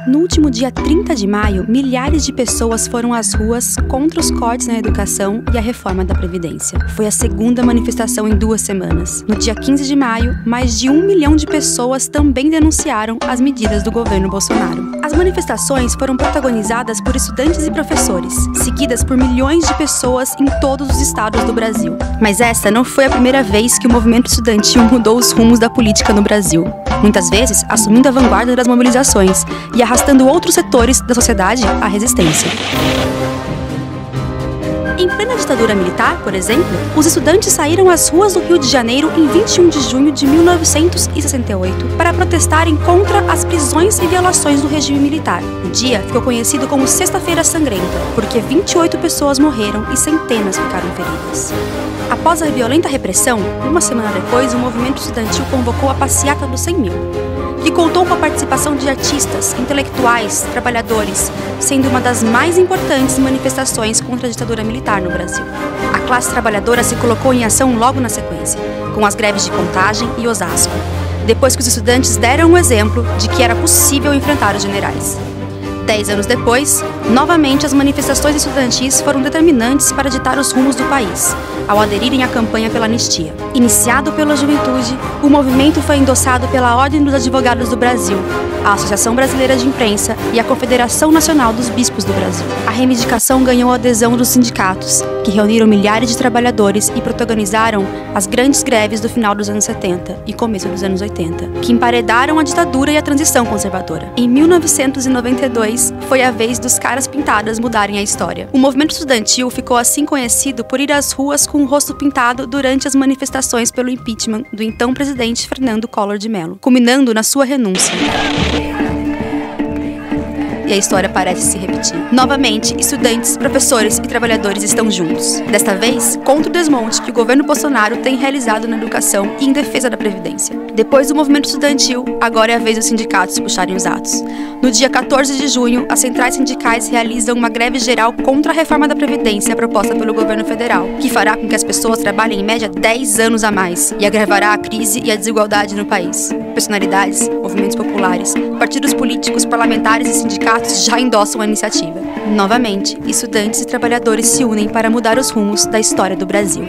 No último dia 30 de maio, milhares de pessoas foram às ruas contra os cortes na educação e a reforma da Previdência. Foi a segunda manifestação em 2 semanas. No dia 15 de maio, mais de 1 milhão de pessoas também denunciaram as medidas do governo Bolsonaro. As manifestações foram protagonizadas por estudantes e professores, seguidas por milhões de pessoas em todos os estados do Brasil. Mas essa não foi a primeira vez que o movimento estudantil mudou os rumos da política no Brasil. Muitas vezes assumindo a vanguarda das mobilizações e arrastando outros setores da sociedade à resistência. Em plena ditadura militar, por exemplo, os estudantes saíram às ruas do Rio de Janeiro em 21 de junho de 1968 para protestarem contra as prisões e violações do regime militar. O dia ficou conhecido como Sexta-feira Sangrenta, porque 28 pessoas morreram e centenas ficaram feridas. Após a violenta repressão, uma semana depois, o movimento estudantil convocou a Passeata dos 100 mil, que contou com a participação de artistas, intelectuais, trabalhadores, sendo uma das mais importantes manifestações contra a ditadura militar no Brasil. A classe trabalhadora se colocou em ação logo na sequência, com as greves de Contagem e Osasco, depois que os estudantes deram um exemplo de que era possível enfrentar os generais. 10 anos depois, novamente as manifestações estudantis foram determinantes para ditar os rumos do país, ao aderirem à campanha pela anistia. Iniciado pela juventude, o movimento foi endossado pela Ordem dos Advogados do Brasil, a Associação Brasileira de Imprensa e a Confederação Nacional dos Bispos do Brasil. A reivindicação ganhou a adesão dos sindicatos, que reuniram milhares de trabalhadores e protagonizaram as grandes greves do final dos anos 70 e começo dos anos 80, que emparedaram a ditadura e a transição conservadora. Em 1992, foi a vez dos caras pintadas mudarem a história. O movimento estudantil ficou assim conhecido por ir às ruas com o rosto pintado durante as manifestações pelo impeachment do então presidente Fernando Collor de Mello, culminando na sua renúncia. E a história parece se repetir. Novamente, estudantes, professores e trabalhadores estão juntos. Desta vez, contra o desmonte que o governo Bolsonaro tem realizado na educação e em defesa da Previdência. Depois do movimento estudantil, agora é a vez dos sindicatos puxarem os atos. No dia 14 de junho, as centrais sindicais realizam uma greve geral contra a reforma da Previdência proposta pelo governo federal, que fará com que as pessoas trabalhem em média 10 anos a mais e agravará a crise e a desigualdade no país. Personalidades, movimentos populares, partidos políticos, parlamentares e sindicatos já endossam a iniciativa. Novamente, estudantes e trabalhadores se unem para mudar os rumos da história do Brasil.